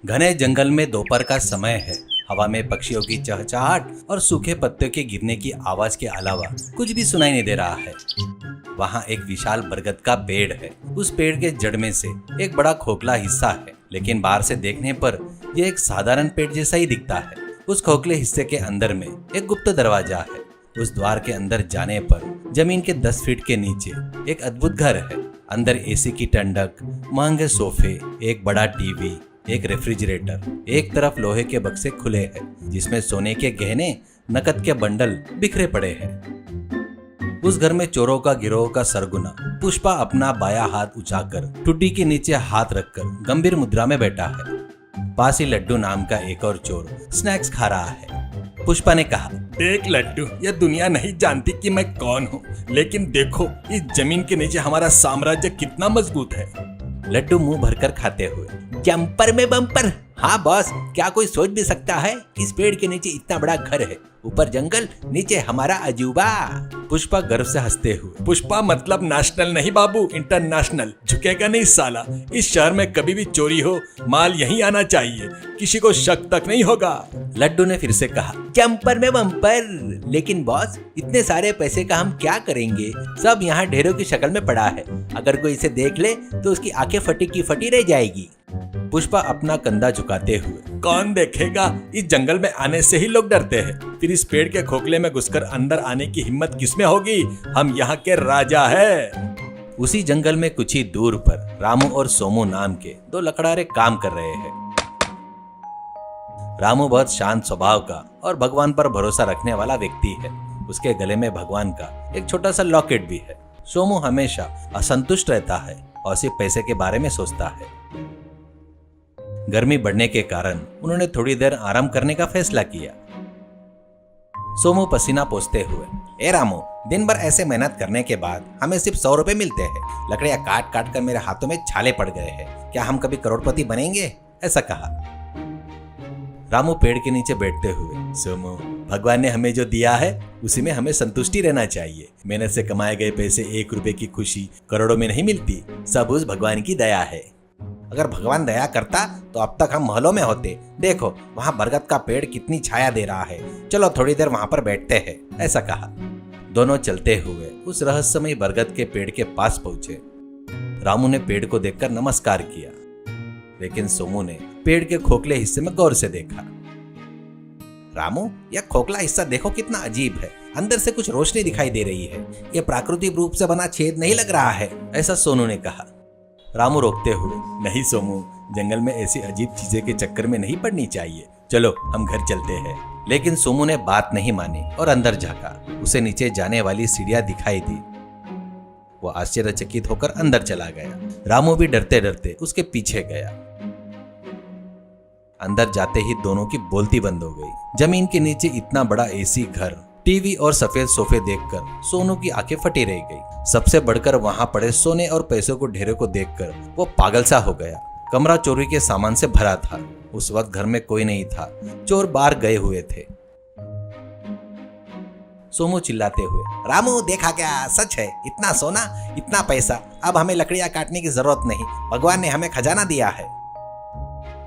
घने जंगल में दोपहर का समय है। हवा में पक्षियों की चहचहाट और सूखे पत्तों के गिरने की आवाज के अलावा कुछ भी सुनाई नहीं दे रहा है। वहाँ एक विशाल बरगद का पेड़ है। उस पेड़ के जड़ में से एक बड़ा खोखला हिस्सा है, लेकिन बाहर से देखने पर यह एक साधारण पेड़ जैसा ही दिखता है। उस खोखले हिस्से के अंदर में एक गुप्त दरवाजा है। उस द्वार के अंदर जाने पर जमीन के 10 फीट के नीचे एक अद्भुत घर है। अंदर एसी की ठंडक, महंगे सोफे, एक बड़ा टीवी, एक रेफ्रिजरेटर, एक तरफ लोहे के बक्से खुले हैं जिसमें सोने के गहने, नकद के बंडल बिखरे पड़े हैं। उस घर में चोरों का गिरोह का सरगुना पुष्पा अपना बायां हाथ उठाकर ठुड्डी के नीचे हाथ रखकर गंभीर मुद्रा में बैठा है। पास ही लड्डू नाम का एक और चोर स्नैक्स खा रहा है। पुष्पा ने कहा, देख लड्डू, यह दुनिया नहीं जानती कि मैं कौन हूँ, लेकिन देखो इस जमीन के नीचे हमारा साम्राज्य कितना मजबूत है। लड्डू मुंह भरकर खाते हुए, जंपर में बम्पर। हाँ बॉस, क्या कोई सोच भी सकता है इस पेड़ के नीचे इतना बड़ा घर है, ऊपर जंगल, नीचे हमारा अजूबा। पुष्पा गर्व से हंसते हुए, पुष्पा मतलब नेशनल नहीं बाबू, इंटरनेशनल। झुकेगा नहीं साला। इस शहर में कभी भी चोरी हो, माल यहीं आना चाहिए, किसी को शक तक नहीं होगा। लड्डू ने फिर से कहा, जंपर में बम्पर। लेकिन बॉस, इतने सारे पैसे का हम क्या करेंगे? सब यहाँ ढेरों की शक्ल में पड़ा है। अगर कोई इसे देख ले तो उसकी आंखें फटी की फटी रह जाएगी। पुष्पा अपना कंधा झुकाते हुए, कौन देखेगा? इस जंगल में आने से ही लोग डरते हैं, फिर इस पेड़ के खोखले में घुसकर अंदर आने की हिम्मत किसमें होगी? हम यहाँ के राजा हैं। उसी जंगल में कुछ ही दूर पर रामू और सोमू नाम के 2 लकड़हारे काम कर रहे हैं। रामू बहुत शांत स्वभाव का और भगवान पर भरोसा रखने वाला व्यक्ति है। उसके गले में भगवान का एक छोटा सा लॉकेट भी है। सोमू हमेशा असंतुष्ट रहता है और सिर्फ पैसे के बारे में सोचता है। गर्मी बढ़ने के कारण उन्होंने थोड़ी देर आराम करने का फैसला किया। सोमू पसीना पोंछते हुए, ए रामू, दिन भर ऐसे मेहनत करने के बाद हमें सिर्फ 100 रुपए मिलते हैं। लकड़ियां काट काट कर मेरे हाथों में छाले पड़ गए हैं। क्या हम कभी करोड़पति बनेंगे? ऐसा कहा। रामू पेड़ के नीचे बैठते हुए, सोमू, भगवान ने हमें जो दिया है उसी में हमें संतुष्टि रहना चाहिए। मेहनत से कमाए गए पैसे 1 रुपए की खुशी करोड़ों में नहीं मिलती। सब उस भगवान की दया है। अगर भगवान दया करता तो अब तक हम महलों में होते। देखो वहाँ बरगद का पेड़ कितनी छाया दे रहा है। चलो थोड़ी देर वहाँ पर बैठते हैं। ऐसा कहा। दोनों चलते हुए उस रहस्यमयी बरगद के पेड़ के पास पहुंचे। रामू ने पेड़ को देखकर नमस्कार किया, लेकिन सोमू ने पेड़ के खोखले हिस्से में गौर से देखा। रामू, यह खोखला हिस्सा देखो कितना अजीब है। अंदर से कुछ रोशनी दिखाई दे रही है। यह प्राकृतिक रूप से बना छेद नहीं लग रहा है। ऐसा सोनू ने कहा। रामू रोकते हुए, नहीं सोमू, जंगल में ऐसी अजीब चीजें के चक्कर में नहीं पड़नी चाहिए। चलो हम घर चलते हैं। लेकिन सोमू ने बात नहीं मानी और अंदर झांका। उसे नीचे जाने वाली सीढ़ियां दिखाई दी। वो आश्चर्यचकित होकर अंदर चला गया। रामू भी डरते डरते उसके पीछे गया। अंदर जाते ही दोनों की बोलती बंद हो गई। जमीन के नीचे इतना बड़ा एसी घर, टीवी और सफेद सोफे देखकर सोनू की आंखें फटी रह गई। सबसे बढ़कर वहां पड़े सोने और पैसों को ढेरों को देखकर वो पागल सा हो गया। कमरा चोरी के सामान से भरा था। उस वक्त घर में कोई नहीं था। चोर बाहर गए हुए थे। सोमू चिल्लाते हुए, रामू, देखा क्या? सच है, इतना सोना, इतना पैसा। अब हमें लकड़ियां काटने की जरूरत नहीं। भगवान ने हमें खजाना दिया है।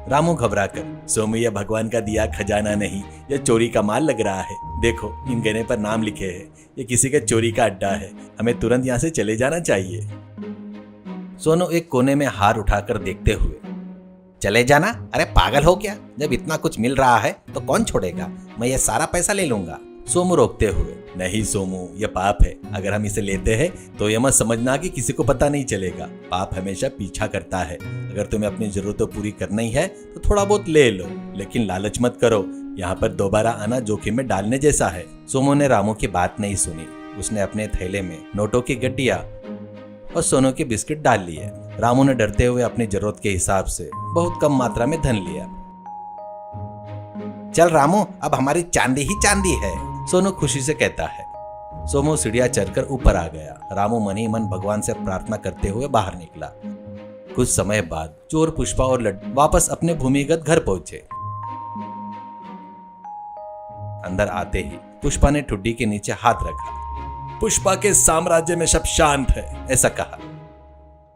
रामू घबराकर, सोमू, यह भगवान का दिया खजाना नहीं, यह चोरी का माल लग रहा है। देखो इन गहने पर नाम लिखे हैं। ये किसी के चोरी का अड्डा है। हमें तुरंत यहाँ से चले जाना चाहिए। सोनू एक कोने में हार उठाकर देखते हुए, चले जाना? अरे पागल हो क्या? जब इतना कुछ मिल रहा है तो कौन छोड़ेगा? मैं ये सारा पैसा ले लूंगा। सोमू रोकते हुए, नहीं सोमू, यह पाप है। अगर हम इसे लेते हैं तो यह मत समझना कि किसी को पता नहीं चलेगा। पाप हमेशा पीछा करता है। अगर तुम्हें अपनी जरूरतें पूरी करनी है तो थोड़ा बहुत ले लो, लेकिन लालच मत करो। यहाँ पर दोबारा आना जोखिम में डालने जैसा है। सोमू ने रामू की बात नहीं सुनी। उसने अपने थैले में नोटों की गड्डियां और सोनू के बिस्किट डाल लिए। रामू ने डरते हुए अपनी जरूरत के हिसाब से बहुत कम मात्रा में धन लिया। चल रामू, अब हमारी चांदी ही चांदी है, सोनू खुशी से कहता है। सोमू सीढ़ियां चढ़कर ऊपर आ गया। रामू मन ही मन भगवान से प्रार्थना करते हुए बाहर निकला। कुछ समय बाद चोर, पुष्पा और लड्डू वापस अपने भूमिगत घर पहुंचे। अंदर आते ही पुष्पा ने ठुड्डी के नीचे हाथ रखा। पुष्पा के साम्राज्य में सब शांत है, ऐसा कहा।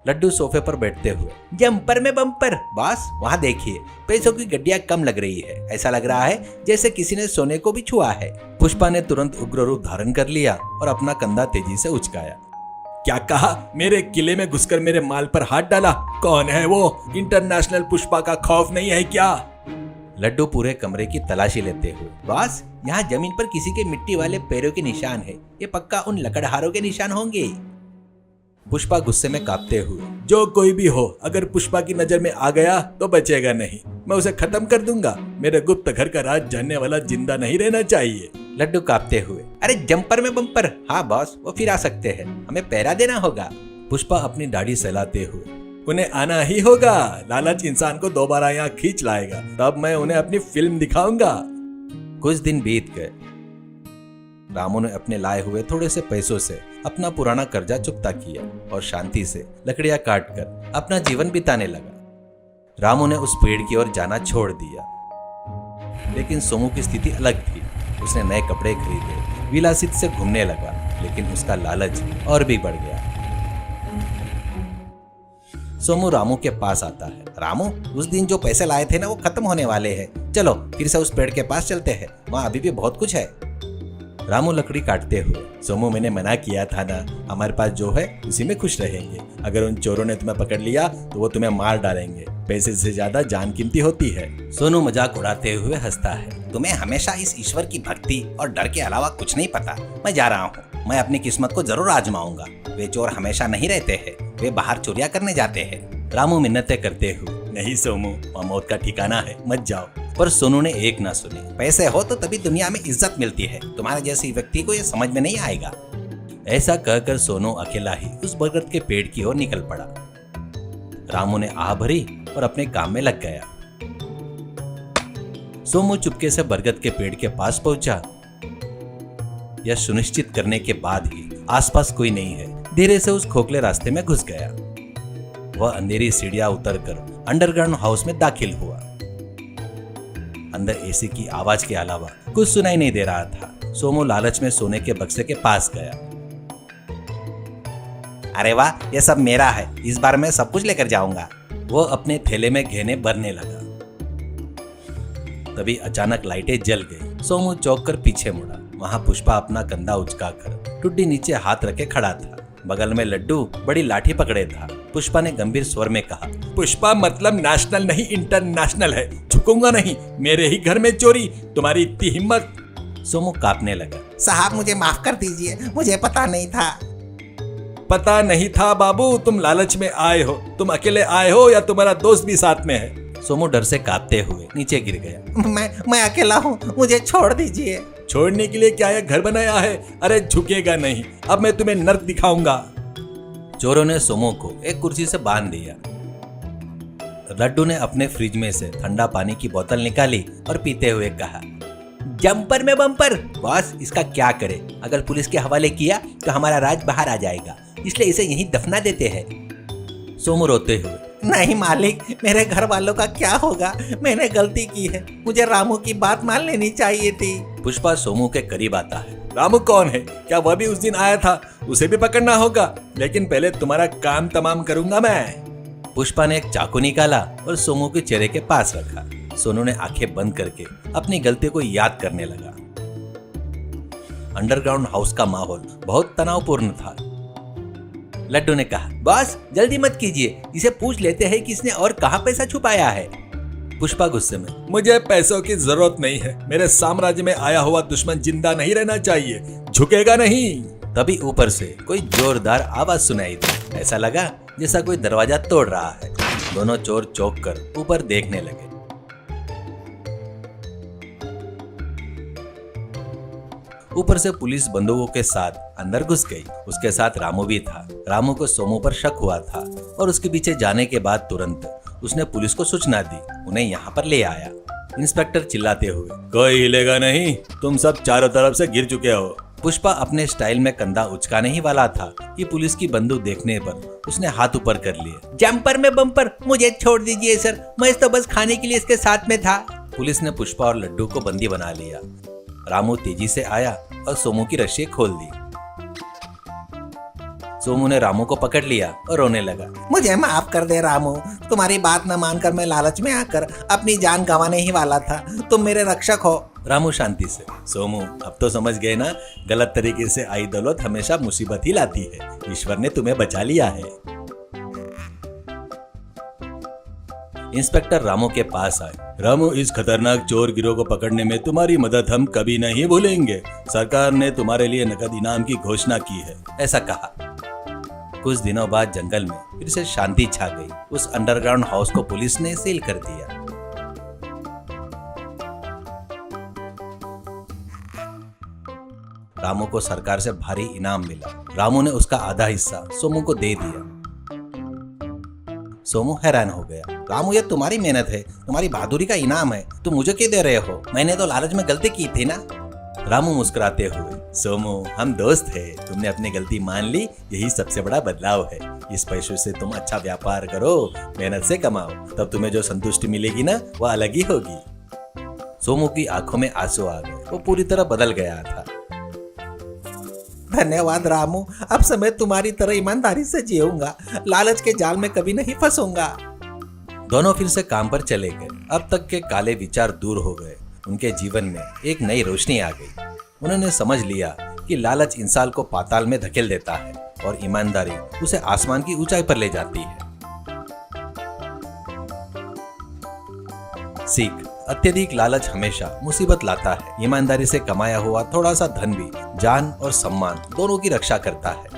लड्डू सोफे पर बैठते हुए, जंपर में बम्पर। बॉस वहाँ देखिए, पैसों की गड्डियाँ कम लग रही है। ऐसा लग रहा है जैसे किसी ने सोने को भी छुआ है। पुष्पा ने तुरंत उग्र रूप धारण कर लिया और अपना कंधा तेजी से उचकाया। क्या कहा? मेरे किले में घुसकर मेरे माल पर हाथ डाला? कौन है वो? इंटरनेशनल पुष्पा का खौफ नहीं है क्या? लड्डू पूरे कमरे की तलाशी लेते हुए, बॉस यहाँ जमीन पर किसी के मिट्टी वाले पैरों के निशान है। ये पक्का उन लकड़हारों के निशान होंगे। पुष्पा गुस्से में कांपते हुए, जो कोई भी हो, अगर पुष्पा की नजर में आ गया तो बचेगा नहीं। मैं उसे खत्म कर दूंगा। मेरे गुप्त घर का राज जानने वाला जिंदा नहीं रहना चाहिए। लड्डू कांपते हुए, अरे जंपर में बम्पर। हाँ बॉस, वो फिर आ सकते हैं, हमें पहरा देना होगा। पुष्पा अपनी दाढ़ी सहलाते हुए, उन्हें आना ही होगा। लालच इंसान को दोबारा यहाँ खींच लाएगा। तब मैं उन्हें अपनी फिल्म दिखाऊंगा। कुछ दिन बीत गए। रामू ने अपने लाए हुए थोड़े से पैसों से अपना पुराना कर्जा चुकता किया और शांति से लकड़ियां काटकर अपना जीवन बिताने लगा। रामू ने उस पेड़ की ओर जाना छोड़ दिया, लेकिन सोमू की स्थिति अलग थी। उसने नए कपड़े खरीदे, विलासित से घूमने लगा, लेकिन उसका लालच और भी बढ़ गया। सोमू रामू के पास आता है। रामू, उस दिन जो पैसे लाए थे ना, वो खत्म होने वाले हैं। चलो फिर से उस पेड़ के पास चलते हैं, वहाँ अभी भी बहुत कुछ है। रामू लकड़ी काटते हुए, सोमू मैंने मना किया था ना, हमारे पास जो है उसी में खुश रहेंगे। अगर उन चोरों ने तुम्हें पकड़ लिया तो वो तुम्हें मार डालेंगे। पैसे से ज्यादा जान कीमती होती है। सोनू मजाक उड़ाते हुए हंसता है। तुम्हें हमेशा इस ईश्वर की भक्ति और डर के अलावा कुछ नहीं पता। मैं जा रहा हूँ, मैं अपनी किस्मत को जरूर आजमाऊंगा। वे चोर हमेशा नहीं रहते हैं, वे बाहर चोरियां करने जाते हैं। रामू मिन्नतें करते हुए, नहीं सोमू, वहाँ मौत का ठिकाना है, मत जाओ। पर सोनू ने एक ना सुनी। पैसे हो तो तभी दुनिया में इज्जत मिलती है, तुम्हारे जैसे व्यक्ति को ये समझ में नहीं आएगा। ऐसा कहकर सोनू अकेला ही उस बरगद के पेड़ की ओर निकल पड़ा। रामू ने आह भरी और अपने काम में लग गया। सोमू चुपके से बरगद के पेड़ के पास पहुंचा। यह सुनिश्चित करने के बाद ही आसपास कोई नहीं है, धीरे से उस खोखले रास्ते में घुस गया। वह अंधेरी सीढ़ियां उतरकर अंडरग्राउंड हाउस में दाखिल हुआ। अंदर एसी की आवाज के अलावा कुछ सुनाई नहीं दे रहा था। सोमू लालच में सोने के बक्से के पास गया। अरे वाह, ये सब मेरा है, इस बार मैं सब कुछ लेकर जाऊंगा। वो अपने थैले में गहने भरने लगा। तभी अचानक लाइटें जल गई। सोमू चौंक कर पीछे मुड़ा। वहां पुष्पा अपना कंधा उचकाकर टुड्डी नीचे हाथ रखे खड़ा था। बगल में लड्डू बड़ी लाठी पकड़े था। पुष्पा ने गंभीर स्वर में कहा, पुष्पा मतलब नेशनल नहीं इंटरनेशनल है, झुकूंगा नहीं। मेरे ही घर में चोरी, तुम्हारी इतनी हिम्मत। सोमू कांपने लगा। साहब मुझे माफ कर दीजिए, मुझे पता नहीं था। पता नहीं था बाबू, तुम लालच में आए हो। तुम अकेले आए हो या तुम्हारा दोस्त भी साथ में है? सोमू डर से कांपते हुए नीचे गिर गया। मैं अकेला हूँ, मुझे छोड़ दीजिए। छोड़ने के लिए क्या यह घर बनाया है? अरे झुकेगा नहीं, अब मैं तुम्हें नर्क दिखाऊंगा। चोरों ने सोमू को एक कुर्सी से बांध दिया। लड्डू ने अपने फ्रिज में से ठंडा पानी की बोतल निकाली और पीते हुए कहा, जंपर में बम्पर। बॉस, इसका क्या करे? अगर पुलिस के हवाले किया तो हमारा राज बाहर आ जाएगा, इसलिए इसे यहीं दफना देते हैं। सोमू रोते हुए, नहीं मालिक, मेरे घर वालों का क्या होगा? मैंने गलती की है, मुझे रामू की बात मान लेनी चाहिए थी। पुष्पा सोमू के करीब आता है। रामू कौन है? क्या वह भी उस दिन आया था? उसे भी पकड़ना होगा, लेकिन पहले तुम्हारा काम तमाम करूंगा मैं। पुष्पा ने एक चाकू निकाला और सोमू के चेहरे के पास रखा। सोनू ने आंखें बंद करके अपनी गलती को याद करने लगा। अंडरग्राउंड हाउस का माहौल बहुत तनावपूर्ण था। लड्डू ने कहा, बॉस जल्दी मत कीजिए, इसे पूछ लेते हैं कि इसने और कहां पैसा छुपाया है। पुष्पा गुस्से में, मुझे पैसों की जरूरत नहीं है। मेरे साम्राज्य में आया हुआ दुश्मन जिंदा नहीं रहना चाहिए, झुकेगा नहीं। तभी ऊपर से कोई जोरदार आवाज सुनाई दी। ऐसा लगा जैसा कोई दरवाजा तोड़ रहा है। दोनों चोर चौंक कर ऊपर देखने लगे। ऊपर से पुलिस बंदूकों के साथ अंदर घुस गई। उसके साथ रामू भी था। रामू को सोमू पर शक हुआ था और उसके पीछे जाने के बाद तुरंत उसने पुलिस को सूचना दी। उन्हें यहाँ पर ले आया। इंस्पेक्टर चिल्लाते हुए, कोई हिलेगा नहीं, तुम सब चारों तरफ से गिर चुके हो। पुष्पा अपने स्टाइल में कंधा उचकाने ही वाला था कि पुलिस की बंदूक देखने पर उसने हाथ ऊपर कर लिए। जंपर में बम्पर, मुझे छोड़ दीजिए सर, मैं तो बस खाने के लिए इसके साथ में था। पुलिस ने पुष्पा और लड्डू को बंदी बना लिया। रामू तेजी से आया और सोमू की रस्सी खोल दी। सोमू ने रामू को पकड़ लिया और रोने लगा। मुझे माफ कर दे रामू, तुम्हारी बात न मानकर मैं लालच में आकर अपनी जान गंवाने ही वाला था। तुम मेरे रक्षक हो। रामू शांति से। सोमू, अब तो समझ गए ना, गलत तरीके से आई दौलत हमेशा मुसीबत ही लाती है। ईश्वर ने तुम्हें बचा लिया है। इंस्पेक्टर रामू के पास आए। रामू, इस खतरनाक चोर गिरोह को पकड़ने में तुम्हारी मदद हम कभी नहीं भूलेंगे। सरकार ने तुम्हारे लिए नकद इनाम की घोषणा की है। ऐसा कहा। कुछ दिनों बाद जंगल में फिर से शांति छा गई। उस अंडरग्राउंड हाउस को पुलिस ने सील कर दिया। रामू को सरकार से भारी इनाम मिला। रामू ने उसका आधा हिस्सा सोमू को दे दिया। सोमू हैरान हो गया। रामू, ये तुम्हारी मेहनत है, तुम्हारी बहादुरी का इनाम है, तुम मुझे क्यों दे रहे हो? मैंने तो लालच में गलती की थी ना। रामू मुस्कुराते हुए, सोमू, हम दोस्त हैं, तुमने अपनी गलती मान ली, यही सबसे बड़ा बदलाव है। इस पैसों से तुम अच्छा व्यापार करो, मेहनत से कमाओ, तब तुम्हें जो संतुष्टि मिलेगी ना, वो अलग ही होगी। सोमू की आंखों में आंसू आ गए। वो पूरी तरह बदल गया था। धन्यवाद रामू, अब से मैं तुम्हारी तरह ईमानदारी से जीऊंगा, लालच के जाल में कभी नहीं फंसूंगा। दोनों फिर से काम पर चले गए। अब तक के काले विचार दूर हो गए। उनके जीवन में एक नई रोशनी आ गई। उन्होंने समझ लिया कि लालच इंसान को पाताल में धकेल देता है और ईमानदारी उसे आसमान की ऊंचाई पर ले जाती है। सीख, अत्यधिक लालच हमेशा मुसीबत लाता है। ईमानदारी से कमाया हुआ थोड़ा सा धन भी जान और सम्मान दोनों की रक्षा करता है।